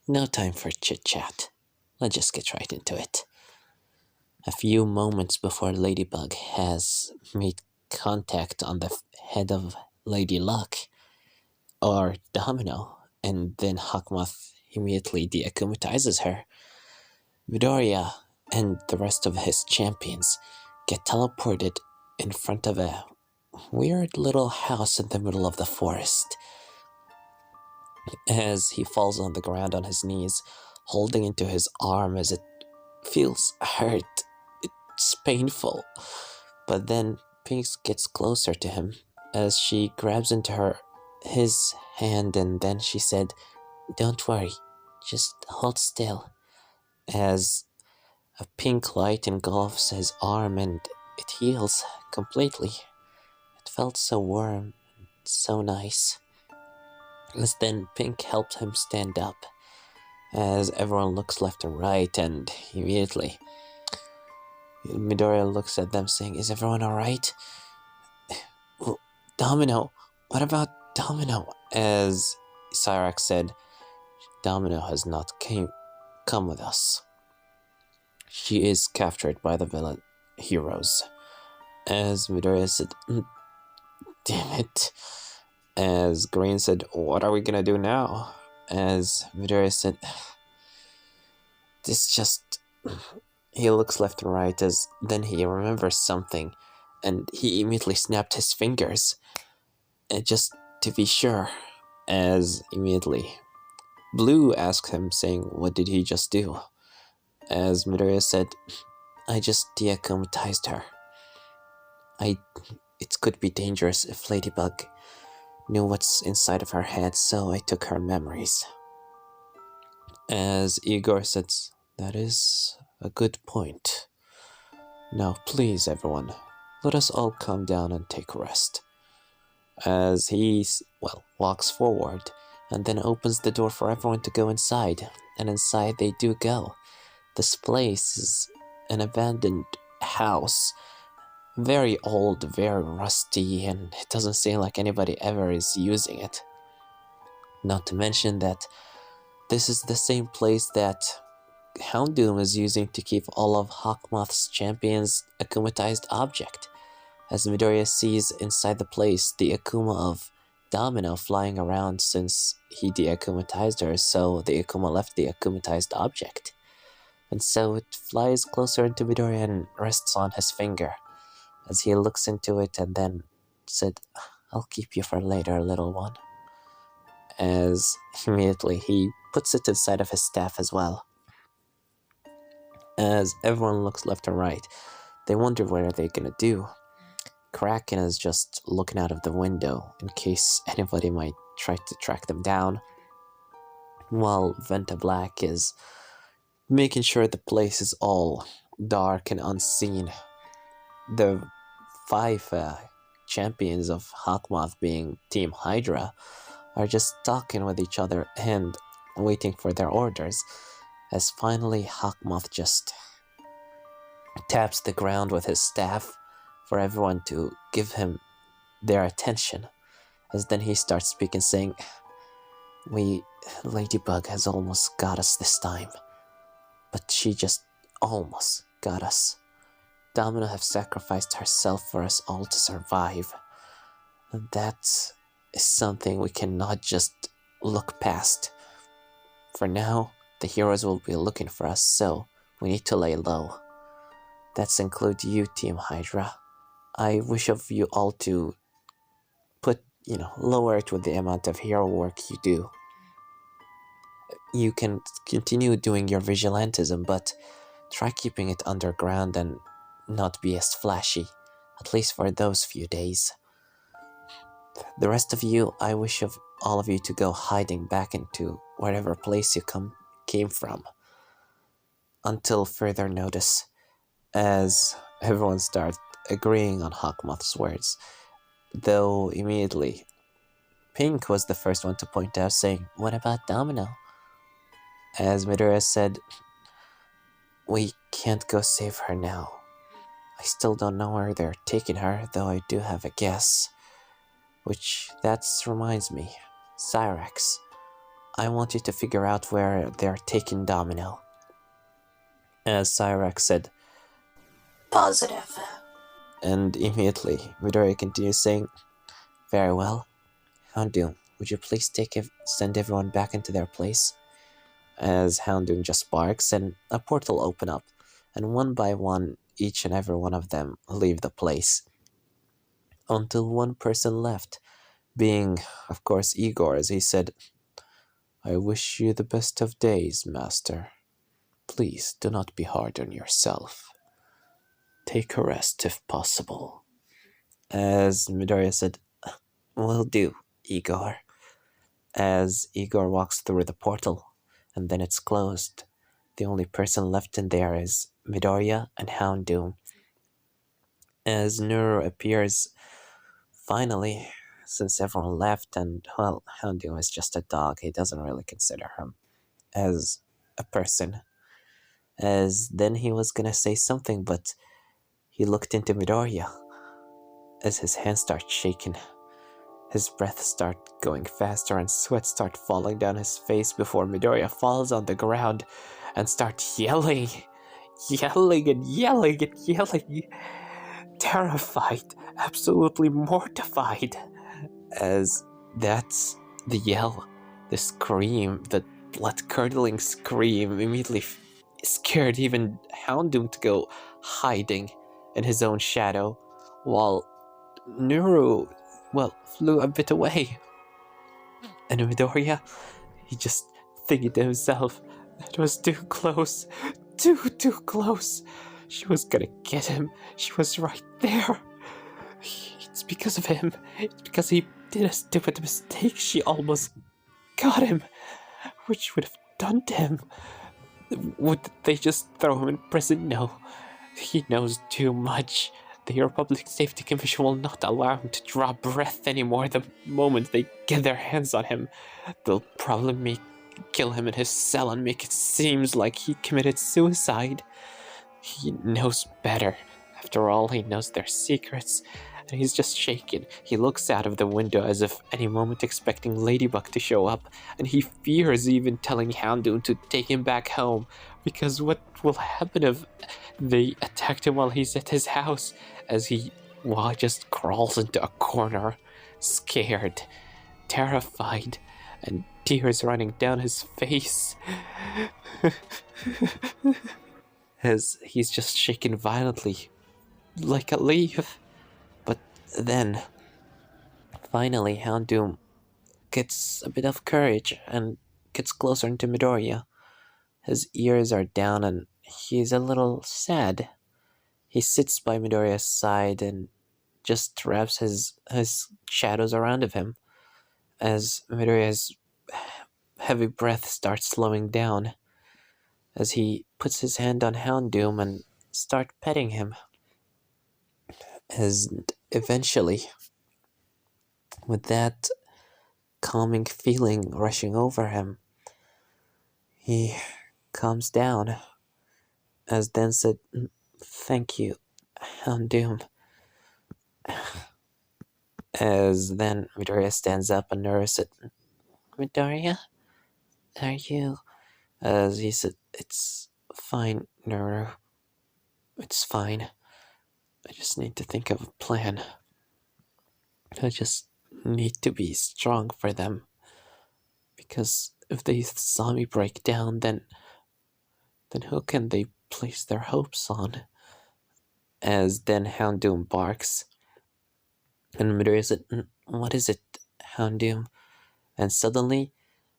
No time for chit-chat. Let's just get right into it. A few moments before Ladybug has made contact on the head of Lady Luck, or Domino, and then Hawkmoth immediately deakumatizes her. Midoriya and the rest of his champions get teleported in front of a weird little house in the middle of the forest. As he falls on the ground on his knees, holding into his arm as it feels hurt. It's painful. But then Pink gets closer to him as she grabs into his hand, and then she said, "Don't worry, just hold still." As a pink light engulfs his arm and it heals completely. It felt so warm and so nice. As then Pink helped him stand up, as everyone looks left and right, and immediately Midoriya looks at them saying, "Is everyone alright?" "Well, Domino, what about Domino?" As Cyrax said, "Domino has not come with us. She is captured by the villain heroes." As Midoriya said, "Damn it." As Green said, "What are we gonna do now?" As Midoriya said, "This just..." He looks left and right as then he remembers something, and he immediately snapped his fingers, just to be sure. As immediately Blue asked him, saying, "What did he just do?" As Midoriya said, "I just deakumatized her. It could be dangerous if Ladybug knew what's inside of her head, so I took her memories." As Igor said, "That is a good point. Now please everyone, let us all calm down and take a rest." As he, walks forward and then opens the door for everyone to go inside, and inside they do go. This place is an abandoned house, very old, very rusty, and it doesn't seem like anybody ever is using it. Not to mention that this is the same place that Houndoom is using to keep all of Hawkmoth's champions' akumatized object. As Midoriya sees inside the place the Akuma of Domino flying around since he deakumatized her, so the Akuma left the akumatized object. And so it flies closer into Midoriya and rests on his finger, as he looks into it and then said, "I'll keep you for later, little one." As immediately he puts it inside of his staff as well. As everyone looks left and right, they wonder what are they gonna do. Kraken is just looking out of the window in case anybody might try to track them down, while Venta Black is making sure the place is all dark and unseen. The five champions of Hawkmoth, being Team Hydra, are just talking with each other and waiting for their orders, as finally Hawkmoth just taps the ground with his staff for everyone to give him their attention, as then he starts speaking, saying, Ladybug has almost got us this time, but she just almost got us. Domino have sacrificed herself for us all to survive, and that is something we cannot just look past. For now, the heroes will be looking for us, so we need to lay low. That's include you, Team Hydra. I wish of you all to lower it with the amount of hero work you do. You can continue doing your vigilantism, but try keeping it underground and not be as flashy, at least for those few days. The rest of you, I wish of all of you to go hiding back into whatever place you came from, until further notice, as everyone starts agreeing on Hawkmoth's words, though immediately Pink was the first one to point out, saying, "What about Domino?" As Midoriya said, "We can't go save her now. I still don't know where they're taking her, though I do have a guess. Which, that reminds me, Cyrax, I want you to figure out where they're taking Domino. As Cyrax said, Positive. and immediately Midoriya continues saying, very well. Houndoom, would you please send everyone back into their place? As Houndoom just barks and a portal open up, and one by one, each and every one of them leave the place. Until one person left, being, of course, Igor, as he said, I wish you the best of days, master. Please do not be hard on yourself. Take a rest if possible. As Midoriya said, will do, Igor. As Igor walks through the portal, and then it's closed. The only person left in there is Midoriya and Houndoom. As Nuru appears, finally, since everyone left, and, well, Houndoom is just a dog, he doesn't really consider him as a person. As then he was gonna say something, but he looked into Midoriya. As his hands start shaking, his breath start going faster and sweat start falling down his face before Midoriya falls on the ground and starts yelling and yelling, terrified, absolutely mortified. As that's the yell, the scream, the blood-curdling scream immediately scared even Houndoom to go hiding in his own shadow, while Nuru, well, flew a bit away. And Midoriya, he just thinking to himself, it was too close, too close. She was gonna get him. She was right there. It's because of him. It's because he did a stupid mistake. She almost got him. What she would have done to him? Would they just throw him in prison? No. He knows too much. The Republic Safety Commission will not allow him to draw breath anymore the moment they get their hands on him. They'll probably kill him in his cell and make it seem like he committed suicide. He knows better. After all, he knows their secrets. And he's just shaken. He looks out of the window as if any moment expecting Ladybug to show up, and he fears even telling Houndoom to take him back home, because what will happen if they attacked him while he's at his house, as he just crawls into a corner, scared, terrified, and tears running down his face. As he's just shaken violently, like a leaf. But then, finally, Houndoom gets a bit of courage and gets closer into Midoriya. His ears are down and he's a little sad. He sits by Midoriya's side and just wraps his shadows around of him as Midoriya's heavy breath starts slowing down, as he puts his hand on Houndoom and starts petting him. As eventually, with that calming feeling rushing over him, he calms down, as then said, thank you, Houndoom. As then Midoriya stands up and Nuru said, Midoriya, are you? As he said, it's fine, Nuru. It's fine. I just need to think of a plan. I just need to be strong for them. Because if they saw me break down, then who can they place their hopes on? As then Houndoom barks. And Midoriya said, what is it, Houndoom? And suddenly,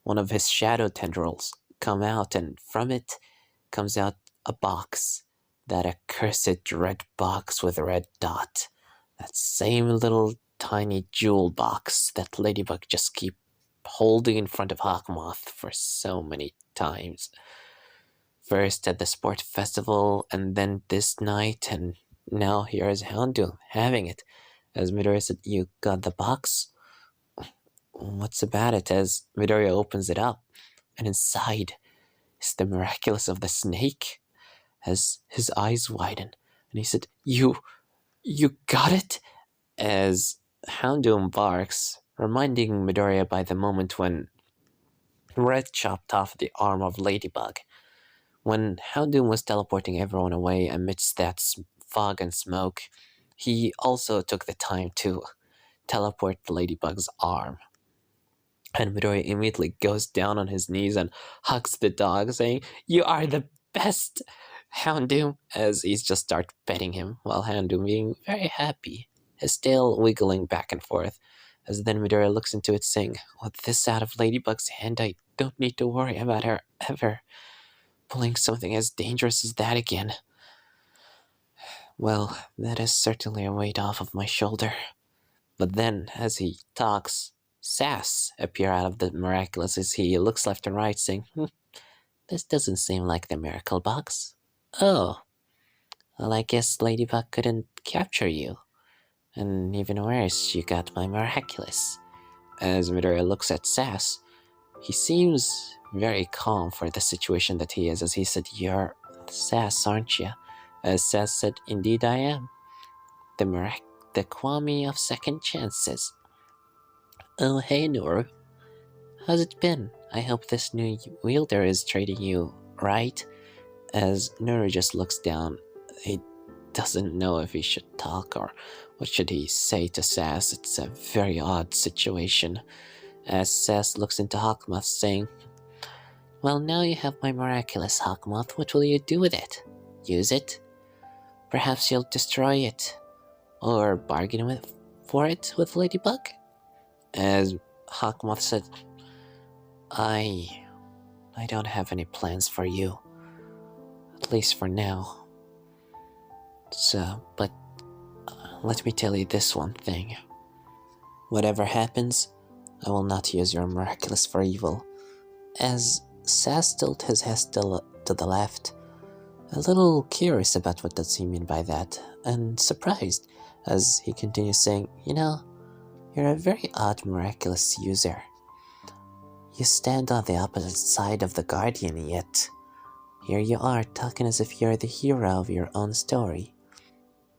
one of his shadow tendrils come out, and from it comes out a box. That accursed red box with a red dot. That same little tiny jewel box that Ladybug just keep holding in front of Moth for so many times. First at the sport festival, and then this night, and now here is Houndoom having it. As Midoriya said, you got the box? What's about it? As Midoriya opens it up, and inside is the miraculous of the snake. As his eyes widen, and he said, You got it? As Houndoom barks, reminding Midoriya by the moment when Red chopped off the arm of Ladybug. When Houndoom was teleporting everyone away amidst that fog and smoke, he also took the time to teleport the Ladybug's arm. And Midoriya immediately goes down on his knees and hugs the dog, saying, "You are the best, Houndoom," as he's just start petting him, while Houndoom being very happy, his tail wiggling back and forth. As then Midoriya looks into it, saying, "With this out of Ladybug's hand, I don't need to worry about her ever pulling something as dangerous as that again. Well, that is certainly a weight off of my shoulder." But then, as he talks, Sass appear out of the miraculous as he looks left and right, saying, "This doesn't seem like the miracle box. Oh, well, I guess Ladybug couldn't capture you. And even worse, you got my miraculous." As Midoriya looks at Sass, he seems very calm for the situation that he is, as he said, "You're Sass, aren't you?" As Sass said, "Indeed I am. The Kwame of second chances." "Oh, hey, Noru. How's it been? I hope this new wielder is treating you right." As Noru just looks down, he doesn't know if he should talk or what should he say to Sass. It's a very odd situation. As Sass looks into Hawkmoth, saying, "Well, now you have my miraculous, Hawkmoth. What will you do with it? Use it? Perhaps you'll destroy it, or bargain for it with Ladybug?" As Hawkmoth said, I don't have any plans for you, at least for now. But let me tell you this one thing. Whatever happens, I will not use your miraculous for evil." As Sass tilted his head to the left, a little curious about what does he mean by that, and surprised, as he continues saying, "You're a very odd miraculous user. You stand on the opposite side of the Guardian, yet here you are talking as if you're the hero of your own story.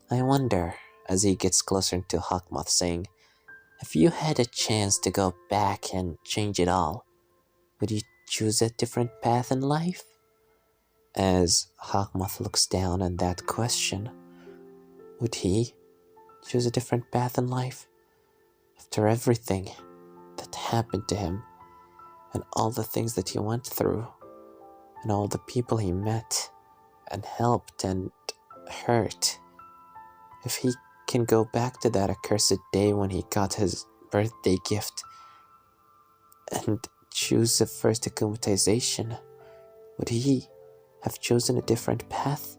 I wonder," as he gets closer to Hawkmoth, saying, "if you had a chance to go back and change it all, would you choose a different path in life?" As Hawkmoth looks down at that question, would he choose a different path in life? After everything that happened to him, and all the things that he went through, and all the people he met, and helped, and hurt, if he can go back to that accursed day when he got his birthday gift, and choose the first akumatization, would he have chosen a different path?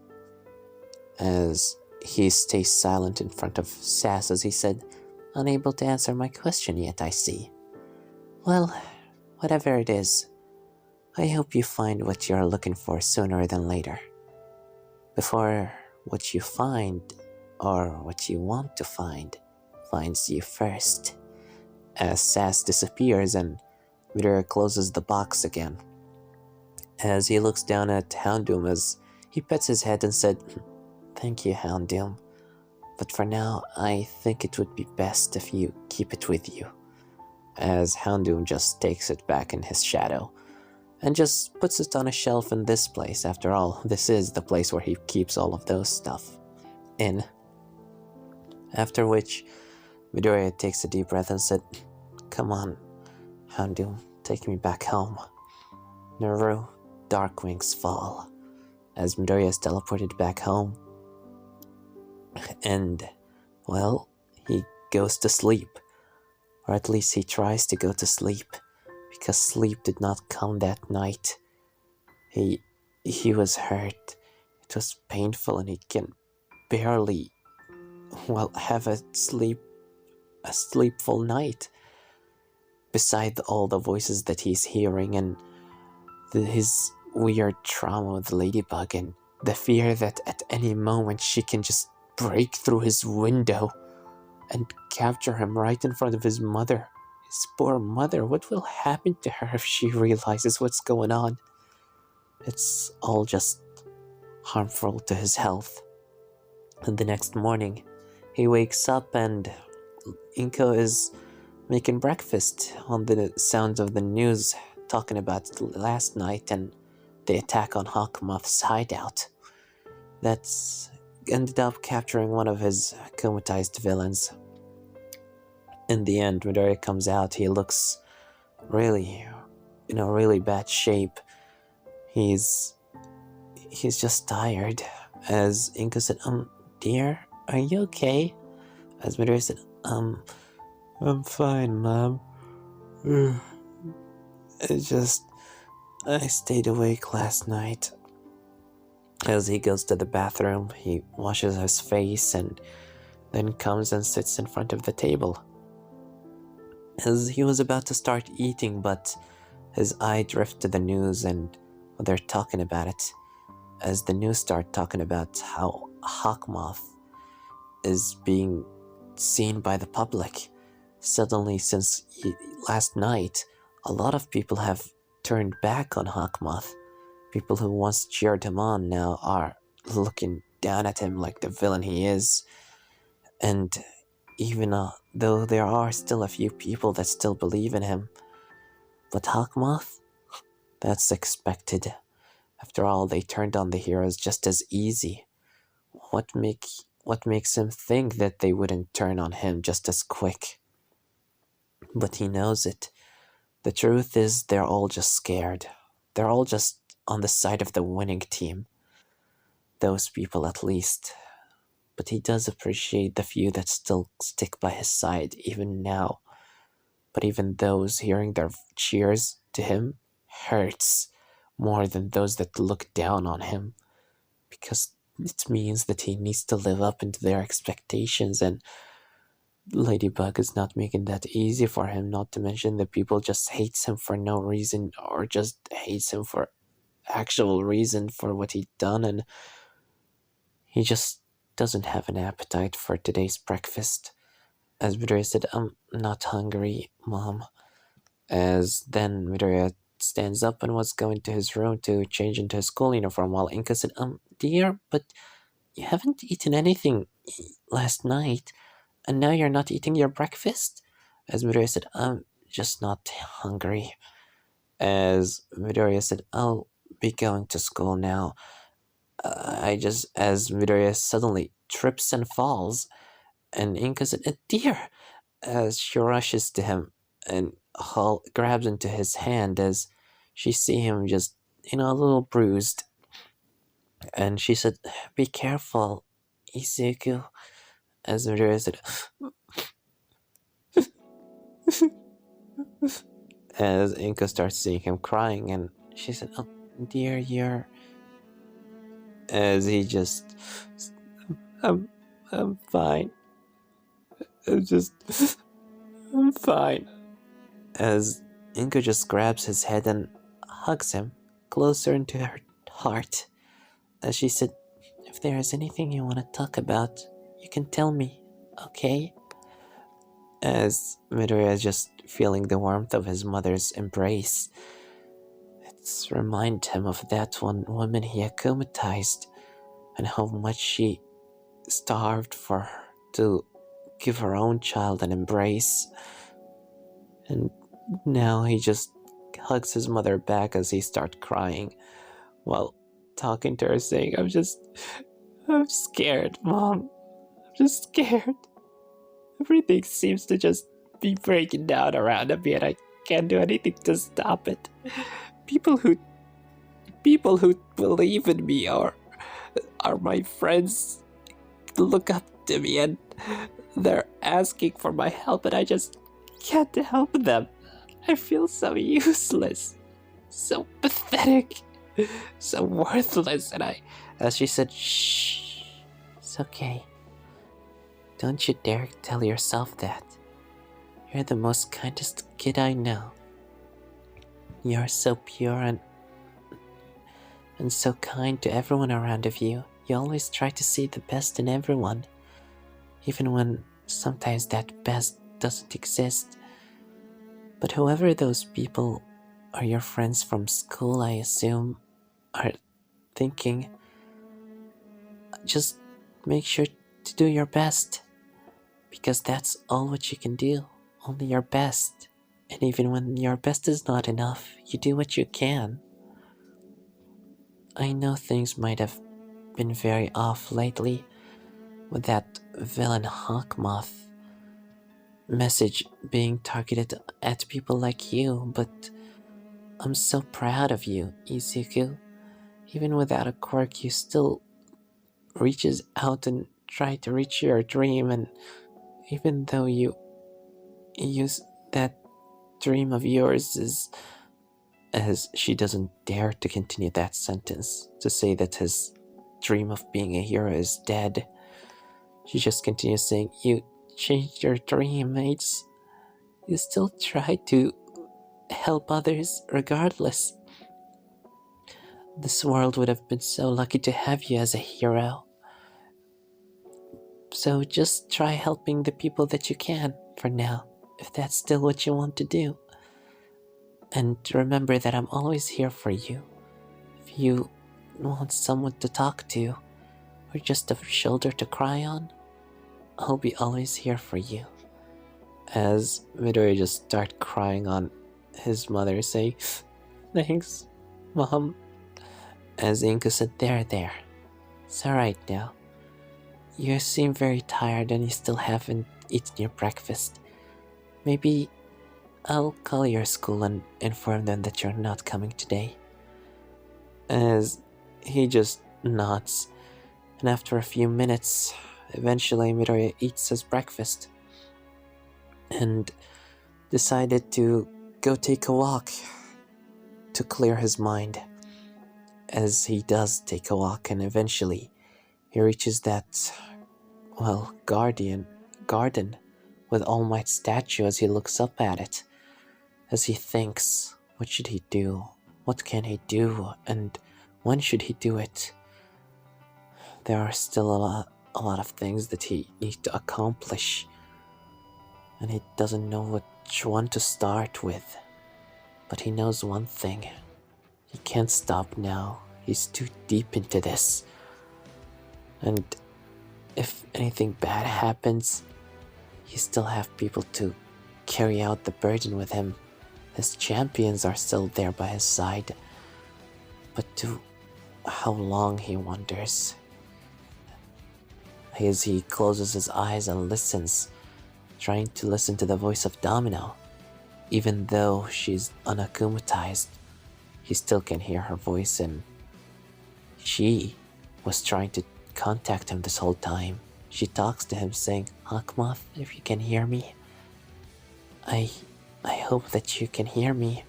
As he stays silent in front of Sass, as he said, "Unable to answer my question yet, I see. Well, whatever it is, I hope you find what you're looking for sooner than later. Before what you find, or what you want to find, finds you first." As Sass disappears and Midoriya closes the box again. As he looks down at Houndoom, as he pets his head and said, "Thank you, Houndoom. But for now, I think it would be best if you keep it with you." As Houndoom just takes it back in his shadow, and just puts it on a shelf in this place. After all, this is the place where he keeps all of those stuff in. After which, Midoriya takes a deep breath and said, "Come on, Houndoom, take me back home." Naru, dark wings fall, as Midoriya is teleported back home. And, well, he goes to sleep. Or at least he tries to go to sleep, because sleep did not come that night. He was hurt. It was painful, and he can barely, have a sleepful night. Beside all the voices that he's hearing, and his weird trauma with Ladybug, and the fear that at any moment she can just break through his window and capture him right in front of his mother. His poor mother. What will happen to her if she realizes what's going on? It's all just harmful to his health. And the next morning, he wakes up and Inko is making breakfast on the sounds of the news talking about last night and the attack on Hawkmoth's hideout. That's ended up capturing one of his comatized villains. In the end, Midoriya comes out. He looks really, really bad shape. He's just tired. As Inko said, dear, are you okay? As Midoriya said, I'm fine, Mom. I stayed awake last night. As he goes to the bathroom, he washes his face and then comes and sits in front of the table. As he was about to start eating, but his eye drifted to the news and they're talking about it. As the news start talking about how Hawkmoth is being seen by the public. Suddenly, since last night, a lot of people have turned back on Hawkmoth. People who once cheered him on now are looking down at him like the villain he is. And even though there are still a few people that still believe in him, but Hawkmoth? That's expected. After all, they turned on the heroes just as easy. What makes him think that they wouldn't turn on him just as quick? But he knows it. The truth is, they're all just scared. They're all just on the side of the winning team. Those people at least. But he does appreciate the few that still stick by his side, even now. But even those hearing their cheers to him hurts more than those that look down on him. Because it means that he needs to live up into their expectations, and Ladybug is not making that easy for him, not to mention that people just hates him for no reason, or just hates him for actual reason for what he'd done, and he just doesn't have an appetite for today's breakfast. As Midoriya said, I'm not hungry, Mom. As then Midoriya stands up and was going to his room to change into his school uniform, while Inka said, dear, but you haven't eaten anything last night, and now you're not eating your breakfast? As Midoriya said, I'm just not hungry. As Midoriya said, I'll be going to school now. As Midoriya suddenly trips and falls, and Inka said, dear, as she rushes to him and grabs into his hand as she see him just, a little bruised. And she said, be careful, Izuku. As Midoriya said, as Inko starts seeing him crying, and she said, dear, you're... As he just... I'm fine. I'm fine. As Inko just grabs his head and hugs him closer into her heart. As she said, if there is anything you want to talk about, you can tell me, okay? As Midoriya is just feeling the warmth of his mother's embrace, it's remind him of that one woman he akumatized and how much she starved for her to give her own child an embrace. And now he just hugs his mother back as he starts crying while talking to her, saying, I'm scared, Mom. I'm just scared. Everything seems to just be breaking down around me, and I can't do anything to stop it. People who believe in me are my friends, look up to me, and they're asking for my help, and I just can't help them. I feel so useless, so pathetic, so worthless, and as she said, shh, it's okay. Don't you dare tell yourself that. You're the most kindest kid I know. You're so pure and so kind to everyone around of you. You always try to see the best in everyone, even when sometimes that best doesn't exist. But whoever those people are, your friends from school, I assume, are thinking, just make sure to do your best, because that's all what you can do, only your best. And even when your best is not enough, you do what you can. I know things might have been very off lately with that villain Moth message being targeted at people like you, but I'm so proud of you, Izuku. Even without a quirk, you still reaches out and try to reach your dream, and even though you use that dream of yours as she doesn't dare to continue that sentence to say that his dream of being a hero is dead. She just continues saying, "You changed your dream, mates. You still try to help others regardless. This world would have been so lucky to have you as a hero. So just try helping the people that you can for now, if that's still what you want to do. And remember that I'm always here for you. If you want someone to talk to, or just a shoulder to cry on, I'll be always here for you." As Midoriya just starts crying on his mother, saying, "Thanks, Mom." As Inko said, There. It's alright now. You seem very tired and you still haven't eaten your breakfast. Maybe I'll call your school and inform them that you're not coming today." As he just nods, and after a few minutes, eventually Midoriya eats his breakfast and decided to go take a walk to clear his mind. As he does take a walk, and eventually he reaches that, garden with All Might's statue. As he looks up at it, as he thinks, what should he do? What can he do? And when should he do it? There are still a lot of things that he needs to accomplish, and he doesn't know which one to start with. But he knows one thing. He can't stop now. He's too deep into this. And if anything bad happens, he still have people to carry out the burden with him. His champions are still there by his side. But to how long, he wonders. As he closes his eyes and listens, trying to listen to the voice of Domino. Even though she's unakumatized, he still can hear her voice, and she was trying to contact him this whole time. She talks to him saying, "Moth, if you can hear me, I hope that you can hear me.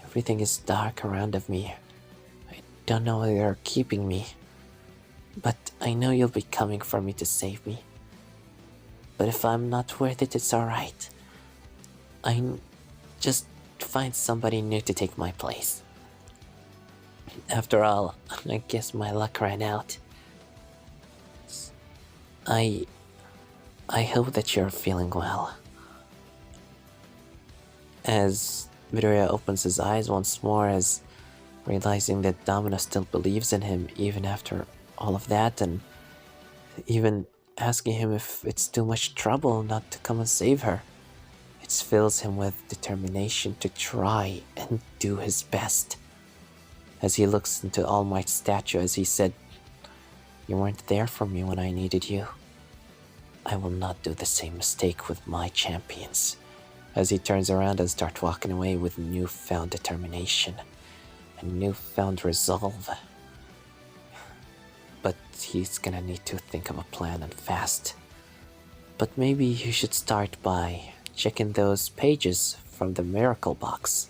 Everything is dark around of me. I don't know where you're keeping me, but I know you'll be coming for me to save me. But if I'm not worth it, it's alright. I just find somebody new to take my place. After all, I guess my luck ran out. I hope that you're feeling well." As Midoriya opens his eyes once more, as realizing that Domino still believes in him even after all of that, and even asking him if it's too much trouble not to come and save her. It fills him with determination to try and do his best. As he looks into All Might's statue, as he said, "You weren't there for me when I needed you. I will not do the same mistake with my champions." As he turns around and starts walking away with newfound determination and newfound resolve. But he's gonna need to think of a plan, and fast. But maybe you should start by checking those pages from the miracle box.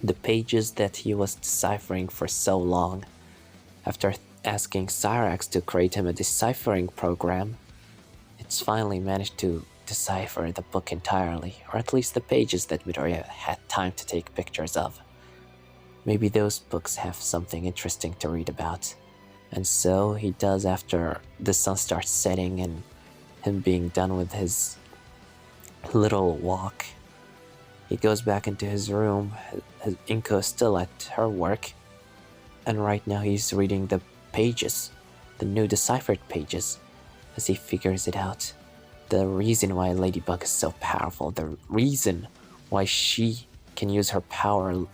The pages that he was deciphering for so long. After asking Cyrax to create him a deciphering program, it's finally managed to decipher the book entirely, or at least the pages that Midoriya had time to take pictures of. Maybe those books have something interesting to read about. And so he does after the sun starts setting and him being done with his little walk. He goes back into his room. Inko is still at her work, and right now he's reading the pages, the new deciphered pages, as he figures it out. The reason why Ladybug is so powerful, the reason why she can use her power,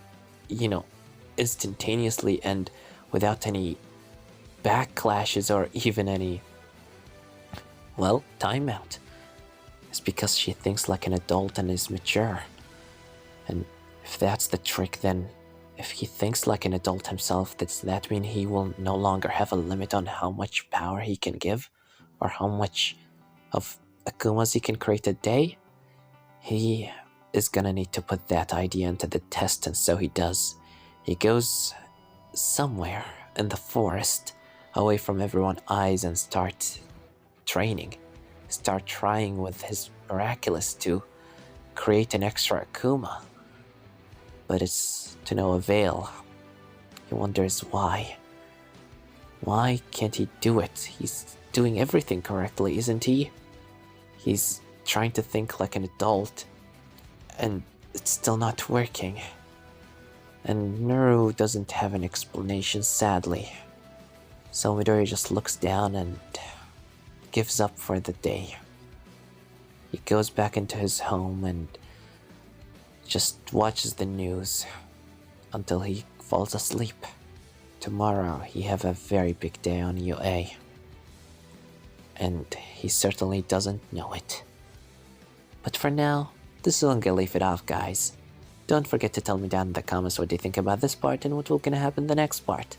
instantaneously and without any backlashes or even any, timeout. It's because she thinks like an adult and is mature. And if that's the trick, then if he thinks like an adult himself, does that mean he will no longer have a limit on how much power he can give? Or how much of Akumas he can create a day? He is gonna need to put that idea into the test, and so he does. He goes somewhere in the forest, away from everyone's eyes, and start training. Start trying with his miraculous to create an extra Akuma. But it's to no avail. He wonders why. Why can't he do it? He's doing everything correctly, isn't he? He's trying to think like an adult, and it's still not working. And Nuru doesn't have an explanation, sadly. So Midoriya just looks down and gives up for the day. He goes back into his home and just watches the news until he falls asleep. Tomorrow he have a very big day on UA. And he certainly doesn't know it. But for now, this is gonna leave it off, guys. Don't forget to tell me down in the comments what you think about this part and what will gonna happen in the next part.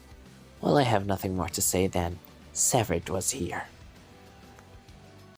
Well, I have nothing more to say than Severed was here.